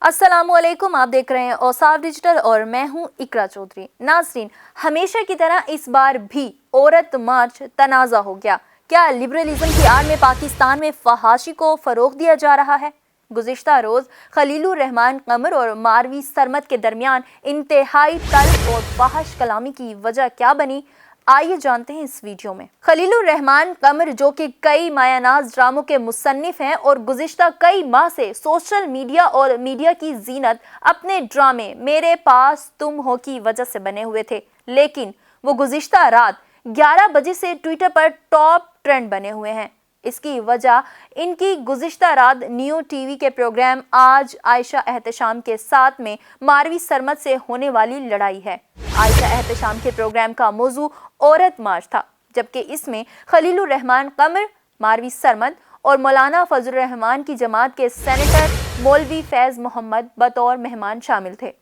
अस्सलामुअलैकुम, आप देख रहे हैं औसाफ डिजिटल और मैं हूं इकरा चौधरी। नाज़रीन, हमेशा की तरह इस बार भी औरत मार्च तनाज़ा हो गया। क्या लिबरलिज्म की आड़ में पाकिस्तान में फहाशी को फरोग दिया जा रहा है? गुज़िश्ता रोज़ खलीलुर रहमान कमर और मारवी सरमद के दरमियान इंतहाई तल्ख और फहश कलामी की वजह क्या बनी, आइए जानते हैं इस वीडियो में। खलीलुर रहमान कमर, जो कि कई मायानाज ड्रामों के मुसन्निफ हैं और गुज़िश्ता कई माह से सोशल मीडिया और मीडिया की जीनत अपने ड्रामे मेरे पास तुम हो की वजह से बने हुए थे, लेकिन वो गुज़िश्ता रात 11 बजे से ट्विटर पर टॉप ट्रेंड बने हुए हैं। इसकी वजह इनकी गुज़िश्ता रात नियो टीवी के प्रोग्राम आज आयशा एहतशाम के साथ में मारवी सरमद से होने वाली लड़ाई है। आयशा एहतशाम के प्रोग्राम का मौजू औरत मार्च था, जबकि इसमें खलीलुर रहमान कमर, मारवी सरमद और मौलाना फजल रहमान की जमात के सेनेटर मौलवी फैज मोहम्मद बतौर मेहमान शामिल थे।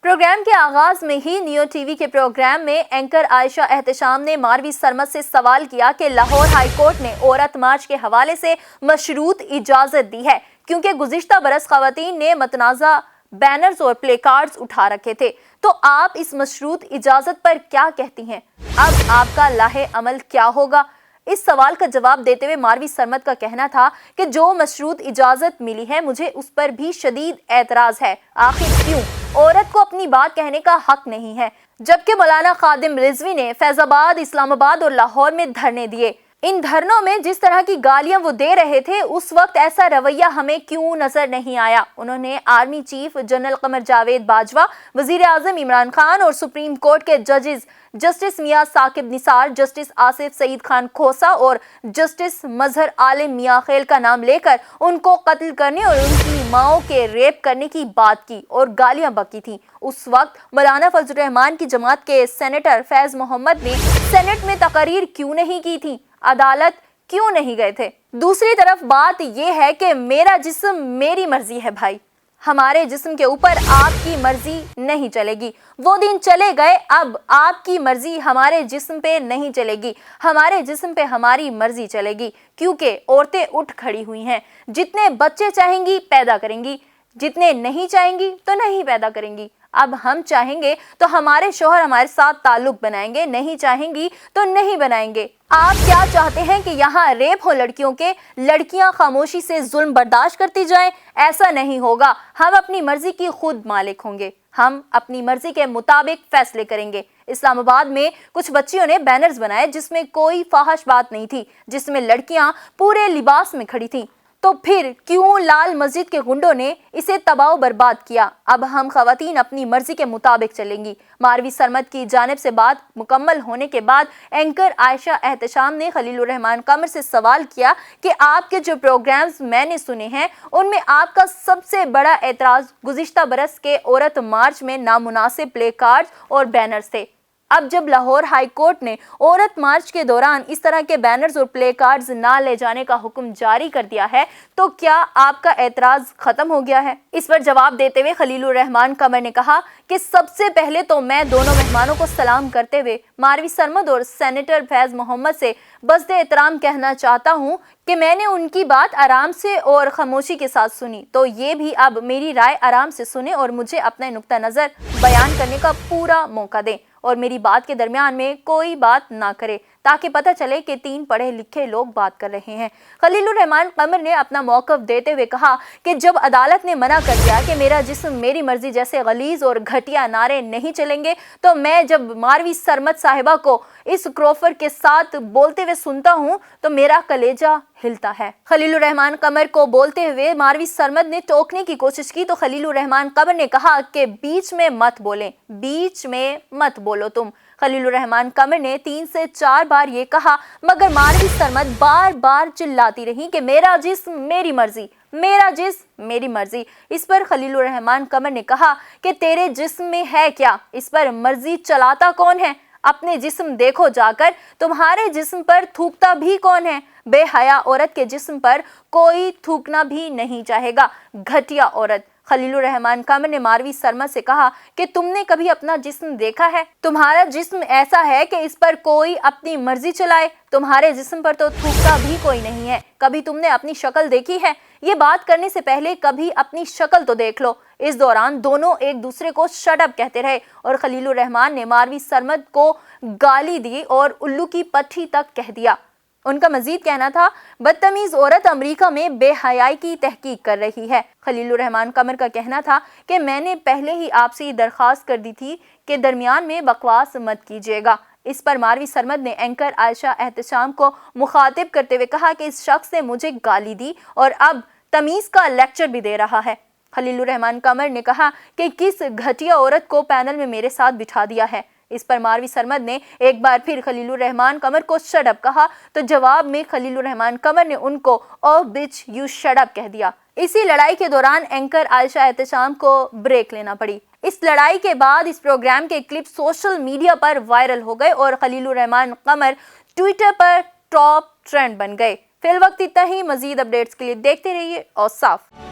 प्रोग्राम के आगाज में ही नियो टीवी के प्रोग्राम में एंकर आयशा एहतशाम ने मारवी सरमद से सवाल किया कि लाहौर हाई कोर्ट ने औरत मार्च के हवाले से मशरूत इजाजत दी है, क्योंकि गुज़िश्ता बरस खवातीन ने मतनाज़ा बैनर्स और प्ले कार्ड्स उठा रखे थे। तो आप इस मशरूत इजाजत पर क्या कहती हैं? अब आपका लाहे अमल क्या होगा? इस सवाल का जवाब देते हुए मारवी सरमद का कहना था कि जो मशरूत इजाजत मिली है, मुझे उस पर भी शदीद एतराज है। आखिर क्यों औरत को अपनी बात कहने का हक नहीं है? जबकि मौलाना खादिम रिजवी ने फैजाबाद, इस्लामाबाद और लाहौर में धरने दिए। इन धरनों में जिस तरह की गालियां वो दे रहे थे, उस वक्त ऐसा रवैया हमें क्यों नजर नहीं आया? उन्होंने army chief general Qamar Javed Bajwa, वजीर आजम इमरान खान और सुप्रीम कोर्ट के जजेस जस्टिस मियां साकिब निसार, जस्टिस आसिफ सईद खान खोसा और जस्टिस मजहर आलिम मियां खेल का नाम लेकर उनको कत्ल करने और उनकी माओ के रेप करने की बात की और गालियां बकी थी। उस वक्त मौलाना फजल रहमान की जमात के सेनेटर फैज मोहम्मद ने सेनेट में तकरीर क्यों नहीं की थी? अदालत क्यों नहीं गए थे? दूसरी तरफ बात यह है कि मेरा जिस्म मेरी मर्जी है भाई, हमारे जिस्म के ऊपर आपकी मर्जी नहीं चलेगी। वो दिन चले गए, अब आपकी मर्जी हमारे जिस्म पे नहीं चलेगी, हमारे जिस्म पे हमारी मर्जी चलेगी, क्योंकि औरतें उठ खड़ी हुई हैं। जितने बच्चे चाहेंगी पैदा करेंगी, जितने नहीं चाहेंगी तो नहीं पैदा करेंगी। अब हम चाहेंगे तो हमारे शोहर हमारे साथ ताल्लुक बनाएंगे, नहीं चाहेंगी तो नहीं बनाएंगे। आप क्या चाहते हैं कि यहाँ रेप हो लड़कियों के, लड़कियां खामोशी से जुल्म बर्दाश्त करती जाएं? ऐसा नहीं होगा। हम अपनी मर्जी की खुद मालिक होंगे, हम अपनी मर्जी के मुताबिक फैसले करेंगे। इस्लामाबाद में कुछ बच्चियों ने बैनर्स बनाए जिसमें कोई फाहश बात नहीं थी, जिसमें लड़कियां पूरे लिबास में खड़ी थीं। तो फिर क्यों लाल मस्जिद के गुंडों ने इसे तबाह बर्बाद किया? अब हम खवातीन अपनी मर्जी के मुताबिक चलेंगी। मारवी सरमद की जानिब से बात मुकम्मल होने के बाद एंकर आयशा एहतशाम ने खलीलुर रहमान कमर से सवाल किया कि आपके जो प्रोग्राम्स मैंने सुने हैं, उनमें आपका सबसे बड़ा एतराज गुज़िश्ता बरस के औरत मार्च में नामुनासिब प्ले कार्ड्स और बैनर्स थे। अब जब लाहौर हाई कोर्ट ने औरत मार्च के दौरान इस तरह के बैनर्स और प्ले कार्ड्स ना ले जाने का हुक्म जारी कर दिया है, तो क्या आपका एतराज खत्म हो गया है? इस पर जवाब देते हुए खलीलुर रहमान कमर ने कहा कि सबसे पहले तो मैं दोनों मेहमानों को सलाम करते हुए मारवी सरमद और सेनेटर फैज मोहम्मद से बज़्द एहतराम कहना चाहता हूँ कि मैंने उनकी बात आराम से और खामोशी के साथ सुनी, तो ये भी अब मेरी राय आराम से सुने और मुझे अपना नुक्ता नज़र बयान करने का पूरा मौका दें और मेरी बात के दरमियान में कोई बात ना करे, ताकि पता चले कि 3 पढ़े लिखे लोग बात कर रहे हैं। खलीलुर रहमान कमर ने अपना मौक़िफ़ देते हुए कहा कि जब अदालत ने मना कर दिया कि मेरा जिस्म मेरी मर्जी जैसे गलीज़ और घटिया नारे नहीं चलेंगे, तो मैं जब मारवी सरमद साहिबा को इस क्रोफर के साथ बोलते हुए सुनता हूँ तो मेरा कलेजा हिलता है। खलीलुर रहमान कमर को बोलते हुए मारवी सरमद ने टोकने की कोशिश की तो खलीलुर रहमान कमर ने कहा कि बीच में मत बोलें, बीच में मत बोलो तुम। खलीलुर रहमान कमर ने 3 से 4 बार ये कहा, मगर मारवी सरमद बार बार चिल्लाती रही कि मेरा जिस्म मेरी मर्जी, मेरा जिस्म मेरी मर्जी। इस पर खलीलुर रहमान कमर ने कहा कि तेरे जिस्म में है क्या? इस पर मर्जी चलाता कौन है? अपने जिस्म देखो जाकर, तुम्हारे जिस्म पर थूकता भी कौन है? बेहया औरत के जिस्म पर कोई थूकना भी नहीं चाहेगा, घटिया औरत। खलीलुर रहमान कमर ने मारवी सरमद से कहा कि तुमने कभी अपना जिस्म देखा है? तुम्हारा जिस्म ऐसा है कि इस पर कोई अपनी मर्जी चलाए? तुम्हारे जिस्म पर तो थूकता भी कोई नहीं है। कभी तुमने अपनी शक्ल देखी है? یہ بات کرنے سے پہلے کبھی اپنی شکل تو دیکھ لو۔ اس دوران دونوں ایک دوسرے کو شٹ اپ کہتے رہے اور خلیل الرحمان نے ماروی سرمد کو گالی دی اور الو کی پٹھی تک کہہ دیا۔ ان کا مزید کہنا تھا، بدتمیز عورت امریکہ میں بے حیائی کی تحقیق کر رہی ہے۔ خلیل الرحمان قمر کا کہنا تھا کہ میں نے پہلے ہی آپ سے یہ درخواست کر دی تھی کہ درمیان میں بکواس مت کیجیے گا۔ اس پر ماروی سرمد نے اینکر عائشہ احتشام کو مخاطب کرتے ہوئے کہا کہ اس شخص نے مجھے گالی دی اور اب تمیز کا لیکچر بھی دے رہا ہے۔ خلیل الرحمان قمر نے کہا کہ کس گھٹیا عورت کو پینل میں میرے ساتھ بٹھا دیا ہے۔ اس پر ماروی سرمد نے ایک بار پھر خلیل الرحمان قمر کو شٹ اپ کہا تو جواب میں خلیل الرحمان قمر نے ان کو او بچ یو شٹ اپ کہہ دیا۔ اسی لڑائی کے دوران اینکر عائشہ احتشام کو بریک لینا پڑی۔ اس لڑائی کے بعد اس پروگرام کے کلپ سوشل میڈیا پر وائرل ہو گئے اور خلیل الرحمان قمر ٹویٹر پر ٹاپ ٹرینڈ بن گئے۔ فی الوقت اتنا ہی، مزید اپڈیٹس کے لیے دیکھتے رہیے اوصاف۔